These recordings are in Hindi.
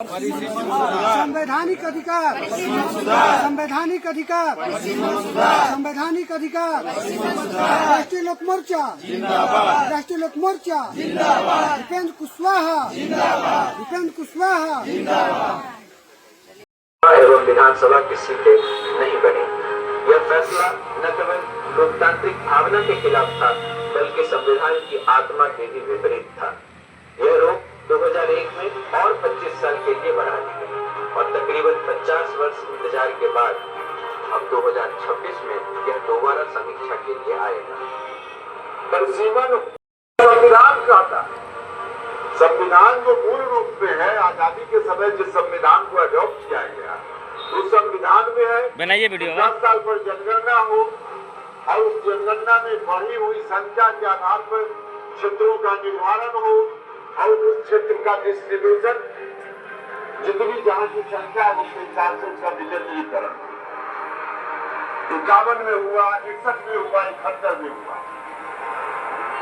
संवैधानिक अधिकार, संवैधानिक अधिकार, संवैधानिक अधिकार। राष्ट्रीय लोक मोर्चा, राष्ट्रीय लोक मोर्चा, दीपेंद्र कुशवाहा, दीपेंद्र कुशवाहा। एवं विधानसभा की सीटें नहीं बनी। यह फैसला न केवल लोकतांत्रिक भावना के खिलाफ था, बल्कि संविधान की आत्मा के भी विपरीत था। यह रोक 2001 में और 25 साल के लिए बढ़ा दी गई और तकरीबन 50 वर्ष इंतजार के बाद अब 2026 में यह दोबारा समीक्षा के लिए आएगा। परिसीमन संविधान का था। संविधान जो मूल रूप में है, आजादी के समय जिस संविधान को अडॉप्ट किया गया, उस संविधान में है बनाइए वीडियो 10 साल पर जनगणना हो और उस जनगणना में बढ़ी हुई संख्या के आधार पर क्षेत्रों का निर्धारण हो और उस क्षेत्र का डिस्ट्रीब्यूशन जितनी जहां की संख्या है उसके हिसाब से उसका विकेंद्रीकरण 51 में हुआ, 61 में हुआ, 71 में हुआ।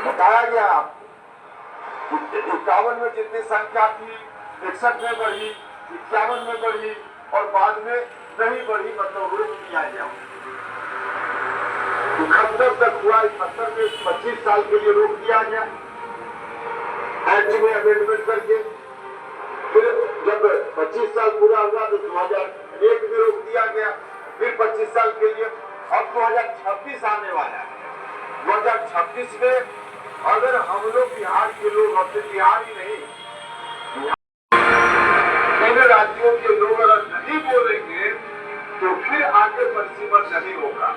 बताया गया 51 में जितनी संख्या थी 61 में बढ़ी, 51 में बढ़ी और बाद में नहीं बढ़ी, मतलब रोक दिया गया। 71 तक हुआ, 71 में 25 साल के लिए रोक दिया गया एक्ट में अमेंडमेंट करके। फिर जब 25 साल पूरा हुआ तो 2001 में रोक दिया गया, फिर 25 साल के लिए। अब 2026 आने वाला है। 2026 में अगर हम लोग बिहार के लोग, अब तो बिहार ही नहीं, इन राज्यों के लोग अगर नहीं बोलेंगे तो फिर आगे परिसीमन नहीं होगा।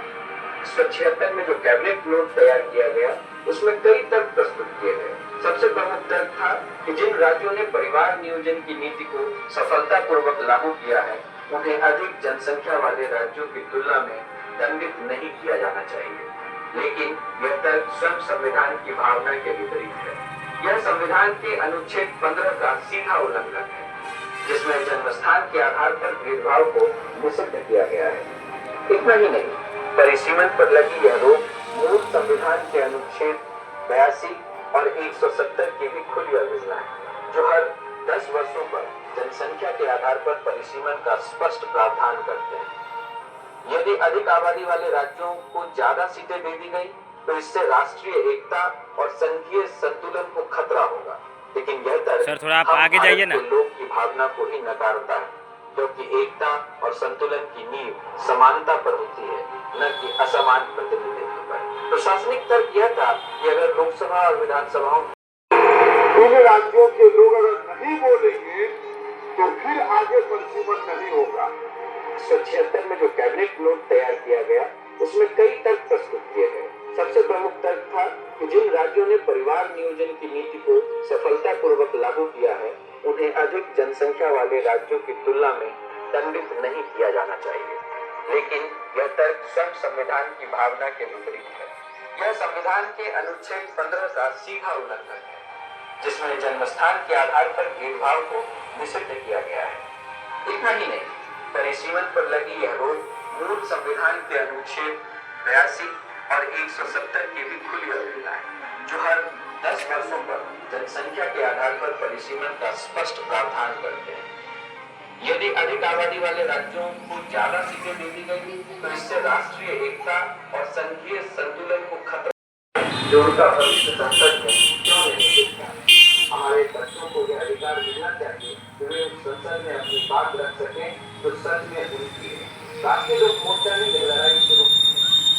176 में जो कैबिनेट नोट तैयार किया गया उसमें कई तर्क प्रस्तुत किए गए। सबसे प्रमुख तर्क था कि जिन राज्यों ने परिवार नियोजन की नीति को सफलतापूर्वक लागू किया है, उन्हें अधिक जनसंख्या वाले राज्यों की तुलना में दंडित नहीं किया जाना चाहिए। लेकिन यह तर्क स्वयं संविधान की भावना के विपरीत है। यह संविधान के अनुच्छेद 15 का सीधा उल्लंघन है, जिसमें जन्मस्थान के आधार पर भेदभाव को निषिद्ध किया गया है। इतना ही नहीं, परिसीमन पर लगी यह रोक मूल संविधान के अनुच्छेद 82 और 170 की भी खुली अवहेलना है, जो हर 10 वर्षों पर जनसंख्या के आधार पर परिसीमन का स्पष्ट प्रावधान करते हैं। यदि अधिक आबादी वाले राज्यों को ज्यादा सीटें दे दी गई तो इससे राष्ट्रीय एकता और संघीय संतुलन को खतरा होगा। लेकिन यह तर्क सर थोड़ा आप आगे जाइए ना। लोग की भावना को ही नकारता है, क्योंकि एकता और संतुलन की नींव समानता पर होती है, न कि असमान प्रतिनिधित्व पर। प्रशासनिक तर्क यह था कि अगर लोकसभा और विधानसभाओं इन राज्यों के लोग अगर नहीं बोलेंगे तो फिर आगे परिसीमन नहीं होगा। 176 में जो कैबिनेट नोट तैयार किया गया उसमें कई तर्क प्रस्तुत किए गए। सबसे प्रमुख तर्क था कि जिन राज्यों ने परिवार नियोजन की नीति को सफलतापूर्वक लागू किया है, उन्हें अधिक जनसंख्या वाले राज्यों की तुलना में दंडित नहीं किया जाना चाहिए। लेकिन यह तर्क स्वयं संविधान की भावना के विपरीत है। यह संविधान के अनुच्छेद 15 का सीधा उल्लंघन है, जिसमें जन्मस्थान के आधार पर भेदभाव को निषिद्ध किया गया है। इतना ही नहीं, परिसीमन पर लगी यह रोक मूल संविधान के अनुच्छेद 82 और 170 की भी खुली अवहेलना है, जो हर 10 वर्षों पर जनसंख्या के आधार पर परिसीमन का स्पष्ट प्रावधान करते हैं। यदि अधिक आबादी वाले राज्यों को ज्यादा सीटें दे दी गई तो इससे राष्ट्रीय एकता और संघीय संतुलन को खतरा, जो उनका भविष्य संसद में क्यों नहीं दिखता। हमारे बच्चों को यह अधिकार मिलना चाहिए कि वे संसद में अपनी बात रख सकें तो सच में उनकी है। राष्ट्रीय लोक मोर्चा ने यह लड़ाई शुरू की,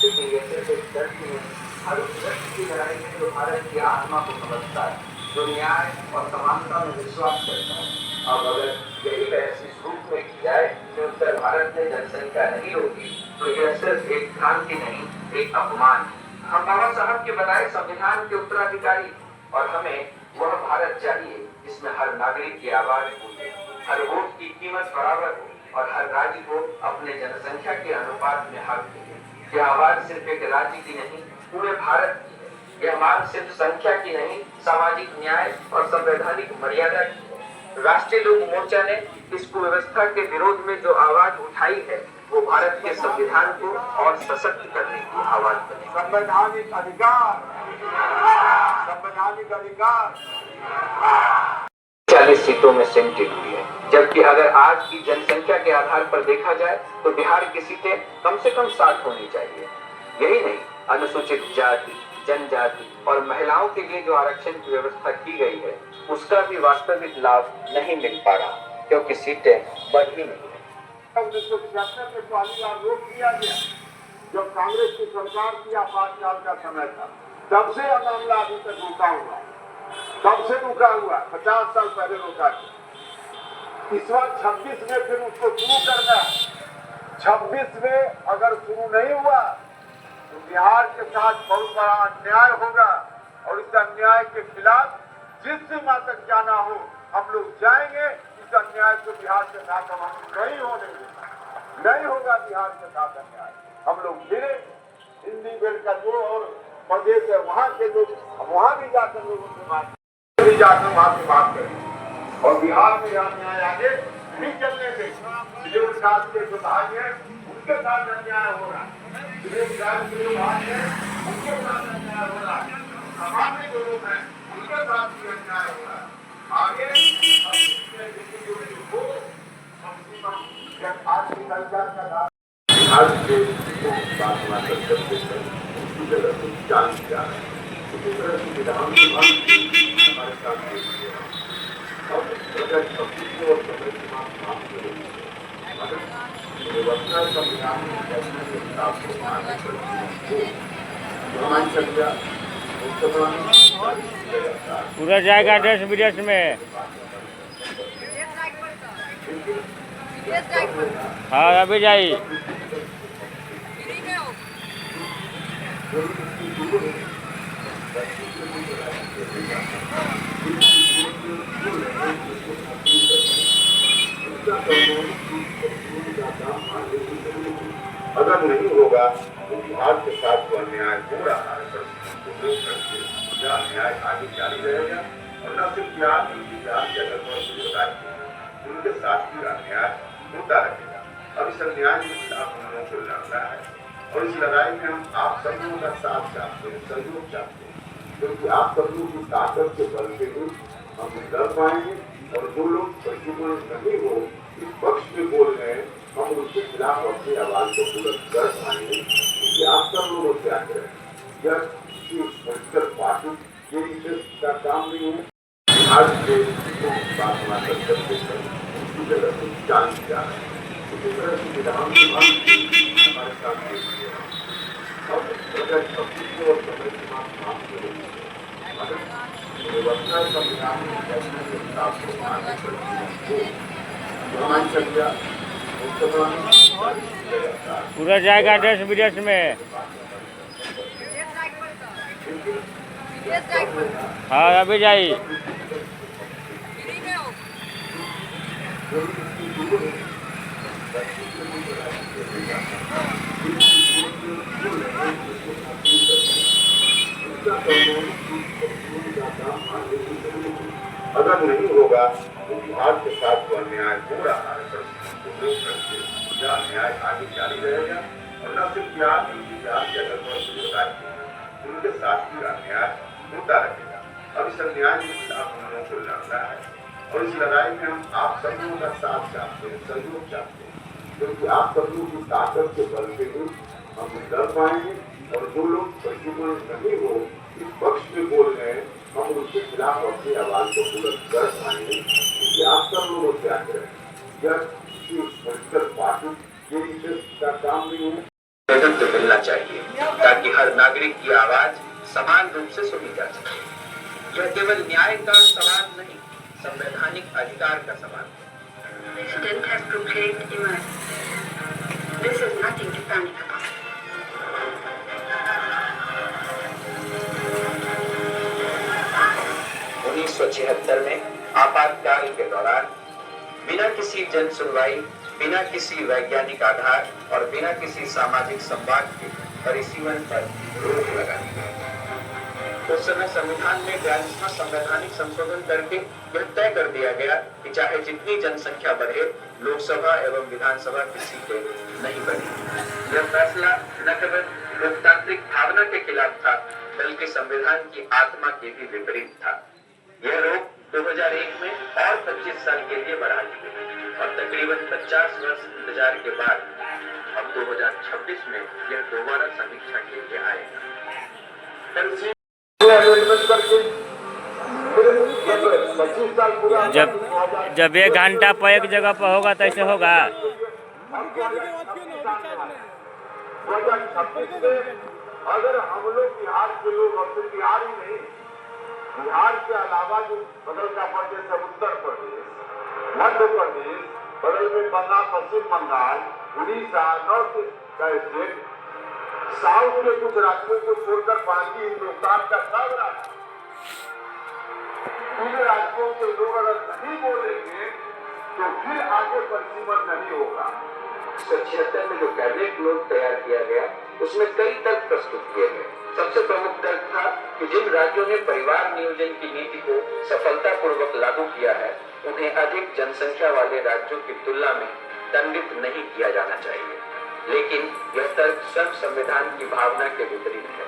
लेकिन यह सिर्फ एक दल की नहीं, हर उस व्यक्ति की लड़ाई है जो भारत की आत्मा को समझता है, जो न्याय और समानता में विश्वास करता है। अब अगर यही बहस इस रूप में की जाए कि उत्तर भारत में जनसंख्या नहीं होगी, तो यह सिर्फ एक भ्रांति नहीं, एक अपमान। हम बाबा साहब के बनाए संविधान के उत्तराधिकारी और हमें वह भारत चाहिए जिसमें हर नागरिक की आवाज गूंजे, हर वोट की कीमत बराबर हो और हर राज्य को अपने जनसंख्या के अनुपात में हक मिले। यह आवाज सिर्फ एक राज्य की नहीं, पूरे भारत की है। यह मांग सिर्फ संख्या की नहीं, सामाजिक न्याय और संवैधानिक मर्यादा की है। राष्ट्रीय लोक मोर्चा ने इस कुव्यवस्था के विरोध में जो आवाज उठाई है, वो भारत के संविधान को और सशक्त करने की आवाज बनी। संवैधानिक अधिकार, संवैधानिक अधिकार। 40 सीटें सीटों में सिमटी हुई है, जबकि अगर आज की जनसंख्या के आधार पर देखा जाए तो बिहार की सीटें कम से कम 60 होनी चाहिए। यही नहीं, अनुसूचित जाति, जनजाति और महिलाओं के लिए जो आरक्षण की व्यवस्था की गई है उसका भी वास्तविक लाभ नहीं मिल पा रहा, क्योंकि सीटें बढ़ ही नहीं है। 1976 में पहली बार रोक दिया गया जब कांग्रेस की सरकार थी, 5 साल का समय था, तब से यह मामला अभी तक रुका हुआ, तब से रुका हुआ, 50 साल पहले रुका था। इस बार 26 में फिर उसको शुरू करना है। 26 में अगर शुरू नहीं हुआ तो बिहार के साथ बहुत बड़ा अन्याय होगा और इस अन्याय के खिलाफ जिस सीमा तक जाना हो हम लोग जाएंगे। इस अन्याय को बिहार के साथ हम नहीं होने देंगे, नहीं होगा बिहार के साथ अन्याय। हम लोग फिरे हिंदी बेल्ट का जो और प्रदेश है वहाँ के लोग वहाँ भी जाकर लोगों से बात भी जाकर वहाँ से बात करें और बिहार में यहाँ न्याय आगे नहीं चलने दें। जो विकास के जो भाई है उनके साथ अन्याय हो रहा है, जो विकास के जो भाई है उनके साथ अन्याय हो रहा है, सामान्य जो लोग हैं उनके साथ भी अन्याय हो रहा है। आगे आज की सरकार का आज के बात करते उसकी जगह कुछ जान किया है, उसी तरह की विधानसभा हमारे साथ और अगर छब्बीस और समय की बात करें व्यवस्था संविधान पूरा जाएगा देश विदेश में। हाँ अभी जाइए। अगर नहीं होगा तो बिहार के साथ जो अन्याय हो रहा है यह अन्याय आगे जारी रहेगा और न सिर्फ बिहार के अगर उनके साथ भी अन्याय होता रहेगा। अब इस अन्याय के खिलाफ हम लोगों को लड़ना है और इस लड़ाई में हम आप सब लोगों का साथ चाहते हैं, सहयोग चाहते हैं, क्योंकि आप सब लोगों की ताकत के बल पे ही हम लड़ पाएंगे और जो लोग प्रतिबल नहीं हो इस पक्ष में बोल रहे हैं हम उसके खिलाफ अपनी आवाज को बुलंद कर पाएंगे। क्योंकि आप सब लोगों से आग्रह है यह किसी पॉलिटिकल पार्टी के इंटरेस्ट का काम नहीं है। आज के बात करते उसकी जगह कुछ जान किया है, उसी तरह की विधानसभा हमारे साथ और अगर छब्बीस और समय की बात करें व्यवस्था संविधान पूरा जाएगा देश विदेश में। हाँ अभी जाइए। अगर नहीं होगा तो बिहार के साथ जो अन्याय हो रहा है यह अन्याय आगे जारी रहेगा और न सिर्फ बिहार के अगर उनके साथ भी अन्याय होता रहेगा। अब इस अन्याय के खिलाफ हम लोगों को लड़ना है और इस लड़ाई में हम आप सब लोगों का साथ चाहते हैं, सहयोग चाहते हैं, क्योंकि आप सब लोगों की ताकत के बल पे ही हम लड़ पाएंगे और जो लोग प्रतिबल नहीं हो इस पक्ष में बोल रहे हैं हम उसके खिलाफ अपनी आवाज को बुलंद कर पाएंगे। क्योंकि आप सब लोगों से आग्रह है यह किसी पॉलिटिकल पार्टी के इंटरेस्ट का काम नहीं है। तो मिलना चाहिए ताकि हर नागरिक की आवाज समान रूप से सुनी जा सके। यह केवल न्याय का सवाल नहीं, संवैधानिक अधिकार का सवाल है। President has proclaimed emergency. This is nothing to panic about. 1976 में आपातकाल के दौरान बिना किसी जन सुनवाई, बिना किसी वैज्ञानिक आधार और बिना किसी सामाजिक संवाद के परिसीमन पर रोक लगा दी गई। उस समय संविधान में 42वां संवैधानिक संशोधन करके यह तय कर दिया गया कि चाहे जितनी जनसंख्या बढ़े लोकसभा एवं विधानसभा की सीटें नहीं बढ़ी। यह फैसला न केवल लोकतांत्रिक भावना के खिलाफ था बल्कि संविधान की आत्मा के भी विपरीत था। यह रोक 2001 में और 25 साल के लिए बढ़ा दी गई और तकरीबन 50 वर्ष इंतजार के बाद अब 2026 में यह दोबारा समीक्षा के लिए आएगा। अमेंडमेंट करके फिर जब 25 साल पूरा हुआ जब तो 2000 जब 1 घंटा पर एक जगह पर होगा तो ऐसे होगा। 2026 में अगर हम लोग बिहार के लोग और सिर्फ बिहार ही नहीं, बिहार के अलावा जो बगल का प्रदेश है उत्तर प्रदेश, मध्य प्रदेश, बगल में बंगाल, पश्चिम बंगाल, उड़ीसा, नॉर्थ का स्टेट, साउथ के कुछ राज्यों को छोड़कर बाकी हिंदुस्तान का सब राज्य, इन राज्यों के लोग अगर नहीं बोलेंगे तो फिर आगे परिसीमन नहीं होगा। 1976 में जो कैबिनेट नोट तैयार किया गया उसमें कई तर्क प्रस्तुत किए गए। सबसे प्रमुख तर्क था कि जिन राज्यों ने परिवार नियोजन की नीति को सफलतापूर्वक लागू किया है उन्हें अधिक जनसंख्या वाले राज्यों की तुलना में दंडित नहीं किया जाना चाहिए। लेकिन यह तर्क स्वयं संविधान की भावना के विपरीत है।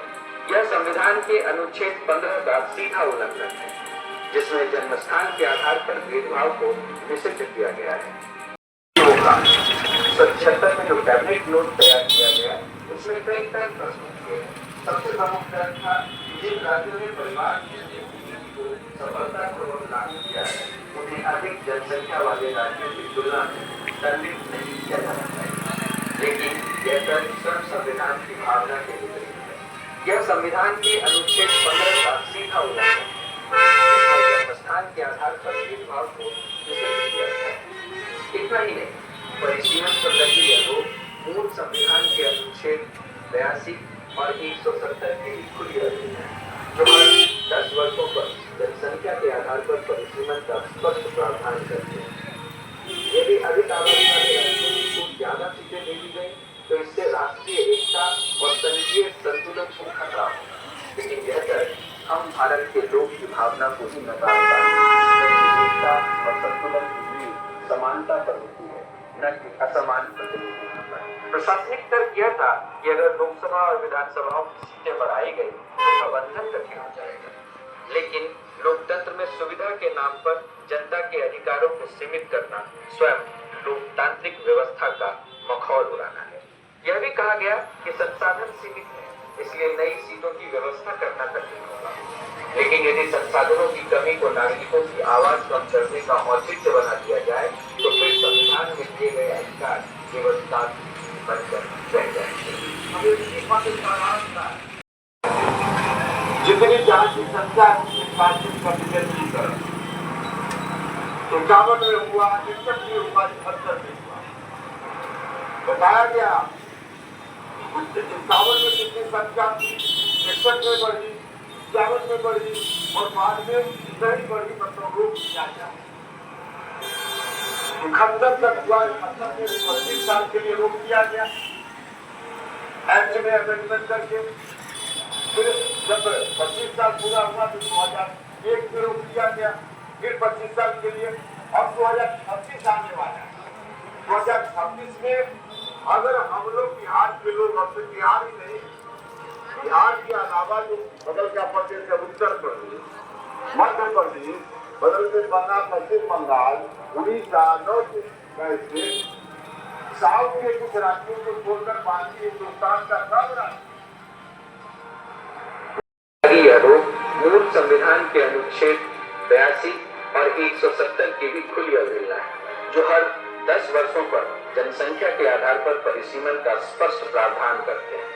यह संविधान के अनुच्छेद 15 का सीधा उल्लंघन है, जिसमें जन्मस्थान के आधार पर भेदभाव को निषिद्ध किया गया है। 1976 में जो कैबिनेट नोट तैयार किया गया उसमें कई तर्क प्रस्तुत किए। सबसे प्रमुख तर्क था कि जिन राज्यों ने परिवार नियोजन की नीति को सफलतापूर्वक लागू किया है उन्हें अधिक जनसंख्या वाले राज्यों की तुलना में दंडित नहीं किया जाना चाहिए। लेकिन यह तर्क स्वयं संविधान की भावना के विपरीत है। यह संविधान के अनुच्छेद 15 का सीधा उल्लंघन है, जिसमें जन्मस्थान के आधार पर भेदभाव को निषिद्ध किया गया है। इतना ही नहीं, परिसीमन पर लगी यह रोक मूल संविधान के अनुच्छेद 82 और 170 की भी खुली रहती है, जो हर 10 वर्षों पर जनसंख्या के आधार पर परिसीमन का स्पष्ट प्रावधान करते हैं। यदि अधिक आबादी वाले राज्यों को ज्यादा सीटें दे दी गई तो इससे राष्ट्रीय एकता और संघीय संतुलन को खतरा होगा। लेकिन यह तर्क हम भारत के लोग की भावना को ही नकारता है, क्योंकि एकता और संतुलन की नींव समानता पर होती है, न कि असमान प्रतिनिधित्व पर। प्रशासनिक तर्क यह था कि अगर लोकसभा और विधानसभाओं की सीटें बढ़ाई गई तो प्रबंधन कठिन हो जाएगा। लेकिन लोकतंत्र में सुविधा के नाम पर जनता के अधिकारों को सीमित करना स्वयं लोकतांत्रिक व्यवस्था का मखौल उड़ाना है। यह भी कहा गया कि संसाधन सीमित है, इसलिए नई सीटों की व्यवस्था करना कठिन होगा। लेकिन यदि संसाधनों की कमी को नागरिकों की आवाज कम करने का औचित्य बना दिया जाए तो फिर संविधान में दिए गए अधिकार केवल कागजी बनकर रह जाएंगे। जितनी जहां की संख्या निर्वाचित प्रतिनिधित्व 51 में हुआ, 61 में हुआ, 76 में हुआ, बताया गया 51 में कितनी संख्या थी, 61 में बढ़ी, 51 में बढ़ी और बाद में नहीं बढ़ी, मतलब रोक दिया गया। 71 तक हुआ, 71 में 25 साल के लिए रोक दिया गया एक्ट में अमेंडमेंट करके। फिर जब 25 साल पूरा हुआ तो 2001 में रोक दिया गया, फिर 25 साल के लिए। अब 2026 आने वाला है। 2026 में अगर हम लोग बिहार के लोग, और सिर्फ बिहार ही नहीं, बिहार के अलावा जो बगल का प्रदेश है उत्तर प्रदेश, मध्य प्रदेश, बगल में बंगाल, पश्चिम बंगाल, उड़ीसा, नॉर्थ का स्टेट, साउथ के कुछ राज्यों को छोड़कर बाकी हिंदुस्तान का सब राज्य, यह रोक मूल संविधान के अनुच्छेद 82 और 170 की भी खुली अवहेलना है, जो हर 10 वर्षों पर जनसंख्या के आधार पर परिसीमन का स्पष्ट प्रावधान करते हैं।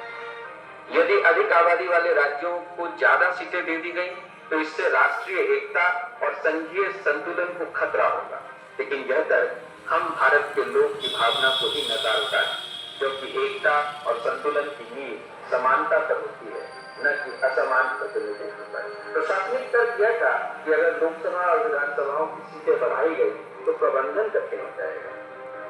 यदि अधिक आबादी वाले राज्यों को ज्यादा सीटें दे दी गई तो इससे राष्ट्रीय एकता और संघीय संतुलन को खतरा होगा। लेकिन यह तर्क हम भारत के लोग की भावना को ही नकारता है, क्योंकि एकता और संतुलन की नींव समानता पर होती है, न कि असमान प्रतिनिधित्व पर। प्रशासनिक तर्क यह था कि अगर लोकसभा और विधानसभाओं की सीटें बढ़ाई गई तो प्रबंधन कठिन हो जाएगा।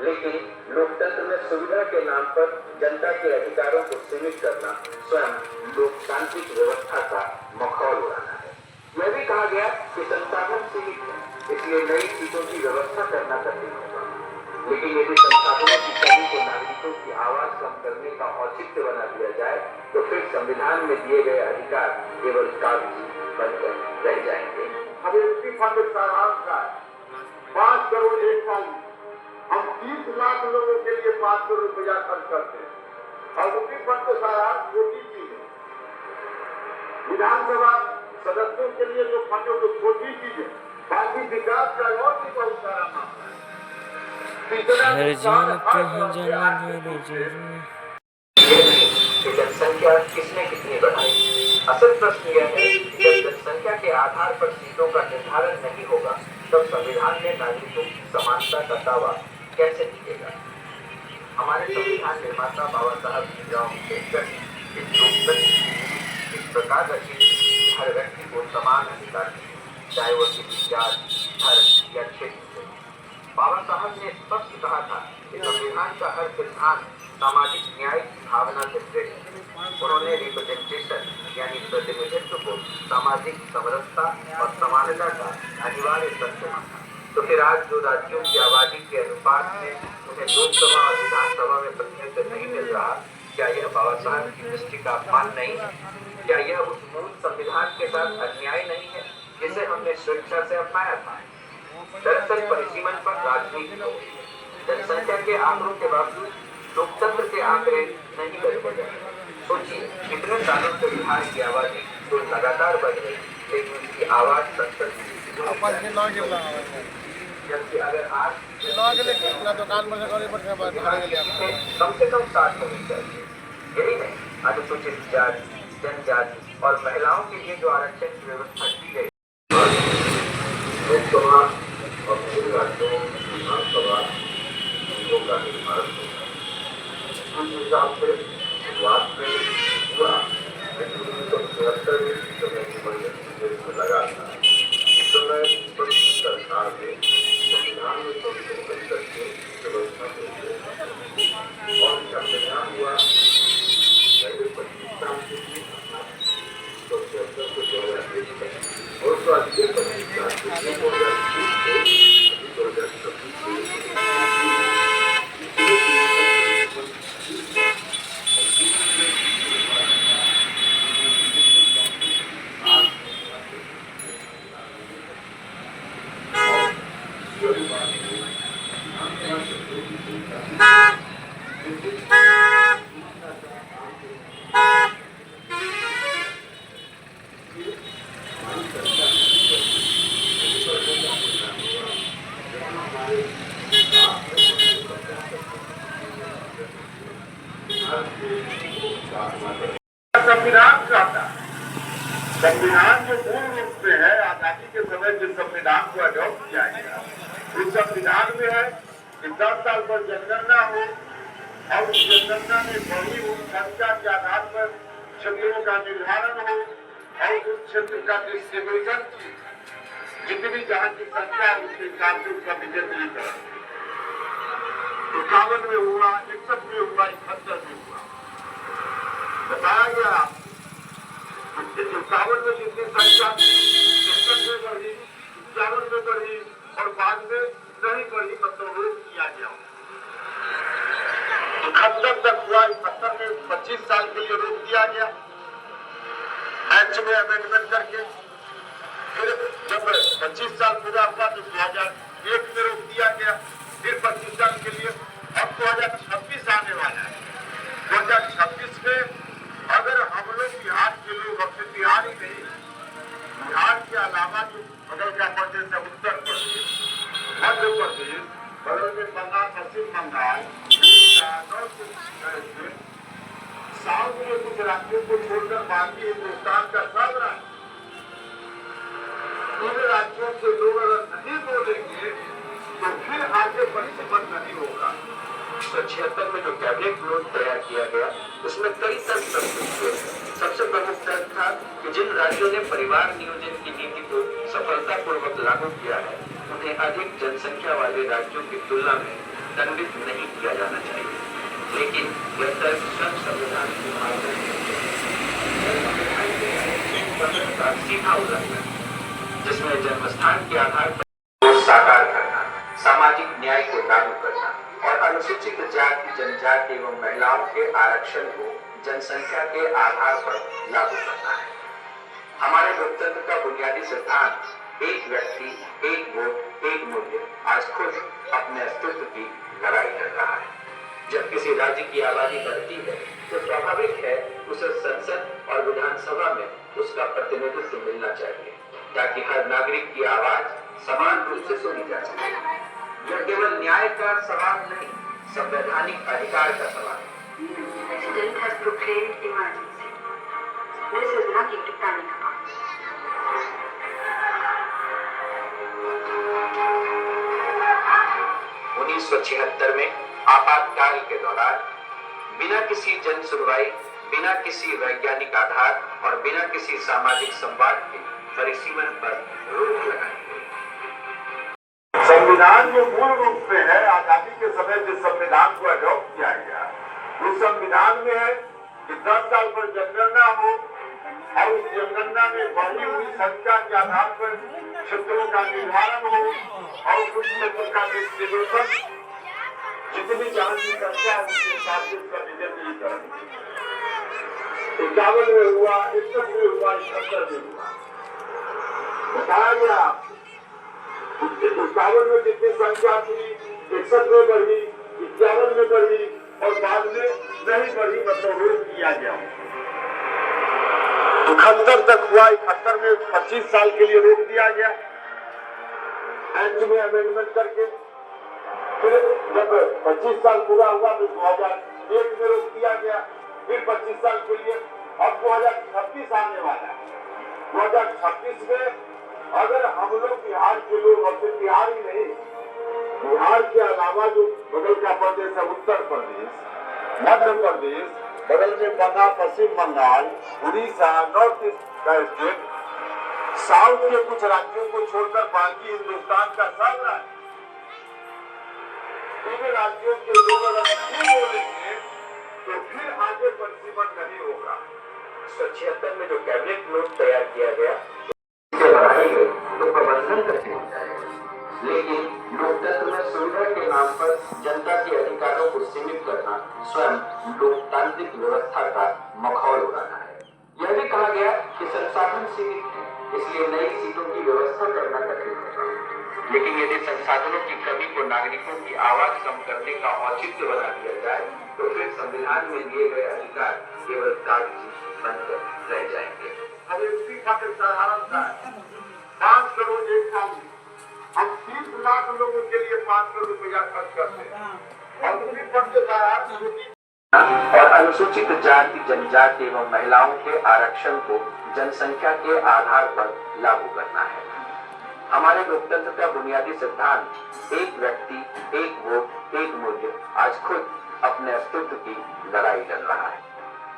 लेकिन लोकतंत्र में सुविधा के नाम पर जनता के अधिकारों को सीमित करना स्वयं लोकतांत्रिक व्यवस्था का मखौल उड़ाना है। यह भी कहा गया कि संसाधन सीमित है, इसलिए नई सीटों की व्यवस्था करना कठिन होगा। लेकिन यदि संसाधनों की कमी को नागरिकों की आवाज कम करने का औचित्य बना दिया जाए तो फिर संविधान में दिए गए अधिकार केवल कागजी बनकर रह जाएंगे। कम्युनिटी फंड सारांश का है 5 करोड़ 1 साल में हम 30 लाख लोगों के लिए 5 करोड़ रुपया खर्च करते हैं। कम्युनिटी फंड तो सारांश छोटी चीज है। विधानसभा सदस्यों के लिए जो फंड है वो छोटी चीज है, बाकी विकास का और भी बहुत सारा मामला है। तीसरा नुकसान ये नहीं कि जनसंख्या किसने कितनी बढ़ाई। असल प्रश्न यह है कि जब जनसंख्या के आधार पर सीटों का निर्धारण नहीं होगा तब संविधान में नागरिकों की समानता का दावा कैसे टिकेगा। हमारे संविधान निर्माता बाबा साहब भीमराव अम्बेडकर ने इस लोकतंत्र इस प्रकार रची कि हर व्यक्ति को समान अधिकार मिले, चाहे वह किसी जात, धर्म या क्षेत्र से। बाबा साहब ने स्पष्ट कहा था कि संविधान का हर सिद्धांत सामाजिक न्याय की भावना से प्रेरित है। उन्होंने रिप्रेजेंटेशन यानी प्रतिनिधित्व को सामाजिक समरसता और समानता का अनिवार्य तत्व माना। तो फिर आज जो राज्यों की आबादी के अनुपात में उन्हें लोकसभा और विधानसभा में प्रतिनिधित्व नहीं मिल रहा, क्या यह बाबा साहब की दृष्टि का अपमान नहीं है? क्या यह उस मूल संविधान के साथ अन्याय नहीं है जिसे हमने स्वेच्छा से अपनाया था? दरअसल परिसीमन पर राजनीति हो, जनसंख्या के आंकड़ों के बावजूद लोकतंत्र के आंकड़े नहीं बदले गए। सोचिए कितने सालों से बिहार की आबादी तो लगातार बढ़ रही, लेकिन उसकी आवाज संसद जबकि अगर आज कम से कम 60 होनी चाहिए। यही नहीं, अनुसूचित जाति, जनजाति और महिलाओं के लिए जो आरक्षण की व्यवस्था की गई, लोकसभा और मूल राज्यों विधानसभा का निर्माण होगा। उस हिसाब से शुरुआत में पूरा 1977 में समय की परिवर्तन लगा था। इस समय सरकार ने संविधान में संशोधन करके व्यवस्था को और इसका परिणाम हुआ पहले 25 साल के लिए तो 76 को 2023 और तो आज के 25 साल के लिए 2026 संविधान जो मूल रूप से है आजादी के समय जिस संविधान को अडॉप्ट किया गया उस संविधान में है कि 10 साल पर जनगणना हो और उस जनगणना में बढ़ी हुई संख्या के आधार पर क्षेत्रों का निर्धारण हो और उस क्षेत्र का डिस्ट्रीब्यूशन जितनी जहां की संख्या है उसके हिसाब से उसका विकेंद्रीकरण 51 में हुआ, 61 में हुआ, 71 में हुआ, बताया गया। 51 में जितनी संख्या 61 में बढ़ी, 51 में बढ़ी और बाद में नहीं बढ़ी, मतलब रोक किया गया। 71 तक हुआ, 71 में 25 साल के लिए रोक दिया गया एक्ट में अमेंडमेंट करके। फिर जब 25 साल पूरा हुआ तो 2001 में रोक दिया गया, फिर 25 साल के लिए। अब 2026 आने वाला है। 2026 में अगर हम लोग बिहार के लोग अपने बिहार ही नहीं, बिहार के अलावा जो बगल का प्रदेश है उत्तर प्रदेश, मध्य प्रदेश, बगल में बंगाल, पश्चिम बंगाल, साउथ में कुछ राज्यों को छोड़कर बाकी हिंदुस्तान का सब राज्य, इन राज्यों के लोग अगर नहीं बोलेंगे तो फिर आगे परिसीमन नहीं होगा। 1976 में जो कैबिनेट नोट तैयार किया गया उसमें कई तर्क प्रस्तुत हुए। सबसे प्रमुख तर्क था कि जिन राज्यों ने परिवार नियोजन की नीति को सफलतापूर्वक लागू किया है उन्हें अधिक जनसंख्या वाले राज्यों की तुलना में दंडित नहीं किया जाना चाहिए। लेकिन यह तर्क स्वयं संविधान के माध्यम से सीधा उल्लंघन, जिसमें जन्मस्थान के आधार पर साकार करना, सामाजिक न्याय को लागू करना और अनुसूचित जाति, जनजाति एवं महिलाओं के आरक्षण को जनसंख्या के आधार पर लागू करना है। हमारे लोकतंत्र का बुनियादी सिद्धांत एक व्यक्ति, एक वोट, एक मूल्य आज खुद अपने अस्तित्व की लड़ाई लड़ रहा है। जब किसी राज्य की आबादी बढ़ती है तो स्वाभाविक है उसे संसद और विधानसभा में उसका प्रतिनिधित्व मिलना चाहिए ताकि हर नागरिक की आवाज समान रूप से सुनी जा सके। यह केवल न्याय का सवाल नहीं, संवैधानिक अधिकार का सवाल है। President has proclaimed emergency. This is nothing to panic about. 1976 में आपातकाल के दौरान बिना किसी जन सुनवाई, बिना किसी वैज्ञानिक आधार और बिना किसी सामाजिक संवाद के परिसीमन पर रोक लगाई गई। संविधान जो मूल रूप में है, आजादी के समय जिस संविधान को अडॉप्ट किया गया, उस संविधान में है कि 10 साल पर जनगणना हो और उस जनगणना में बढ़ी हुई संख्या के आधार पर क्षेत्रों का निर्धारण हो और उस क्षेत्र का डिस्ट्रीब्यूशन जितनी जहां की संख्या है उसके हिसाब से उसका निजीकरण 51 में हुआ, 61 में हुआ, 71 में हुआ, बताया गया। 51 में जितनी संख्या थी 61 में बढ़ी, 51 में बढ़ी और बाद में नहीं बढ़ी, मतलब रोक किया गया। 71 तक हुआ, 71 में 25 साल के लिए रोक दिया गया एक्ट में अमेंडमेंट करके। फिर जब 25 साल पूरा हुआ तो 2001 में रोक दिया गया, फिर 25 साल के लिए। अब 2026 आने वाला है। 2026 में अगर हम लोग बिहार के लोग, और सिर्फ बिहार ही नहीं, बिहार के अलावा जो बगल का प्रदेश है उत्तर प्रदेश, मध्य प्रदेश, बगल में बंगाल, पश्चिम बंगाल, उड़ीसा, नॉर्थ ईस्ट का स्टेट, साउथ के कुछ राज्यों को छोड़कर बाकी हिंदुस्तान का सब राज्य, इन राज्यों के लोग अगर नहीं बोलेंगे तो फिर आगे परिसीमन नहीं होगा। 1976 में जो कैबिनेट नोट तैयार किया गया उसे बढ़ाई गई तो प्रबंधन कठिन हो जाएगा, लेकिन लोकतंत्र में सुविधा के नाम पर जनता के अधिकारों को सीमित करना स्वयं लोकतांत्रिक व्यवस्था का मखौल उड़ाना है। यह भी कहा गया कि संसाधन सीमित है, इसलिए नई सीटों की व्यवस्था करना कठिन होगा। लेकिन यदि संसाधनों की कमी को नागरिकों की आवाज कम करने का औचित्य बना दिया जाए तो फिर संविधान में दिए गए अधिकार केवल कागजी बनकर रह जाएंगे। अब एक खातिर साधारण सा 5 करोड़ एक साल में हम 30 लाख लोगों के लिए 5 करोड़ रुपया खर्च करते हैं और फिर और अनुसूचित जाति, जनजाति एवं महिलाओं के आरक्षण को जनसंख्या के आधार पर लागू करना है। हमारे लोकतंत्र का बुनियादी सिद्धांत एक व्यक्ति, एक वोट, एक मूल्य आज खुद अपने अस्तित्व की लड़ाई लड़ रहा है।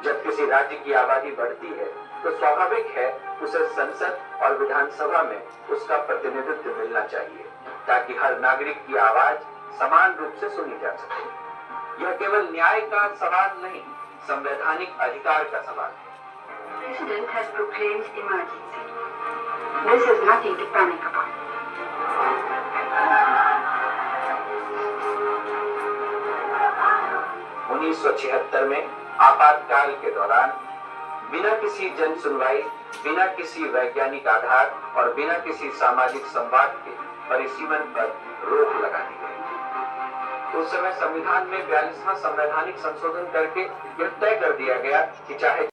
जब किसी राज्य की आबादी बढ़ती है तो स्वाभाविक है उसे संसद और विधानसभा में उसका प्रतिनिधित्व मिलना चाहिए ताकि हर नागरिक की आवाज समान रूप से सुनी जा सके। यह केवल न्याय का सवाल नहीं, संवैधानिक अधिकार का सवाल है। President has proclaimed emergency. This is nothing to panic about. उन्नीस 1976 में आपातकाल के दौरान बिना किसी जन सुनवाई, बिना किसी वैज्ञानिक आधार और बिना किसी सामाजिक संवाद के परिसीमन पर रोक लगा दी गई। उस समय संविधान में 42वां संवैधानिक संशोधन करके यह तय कर दिया गया कि चाहे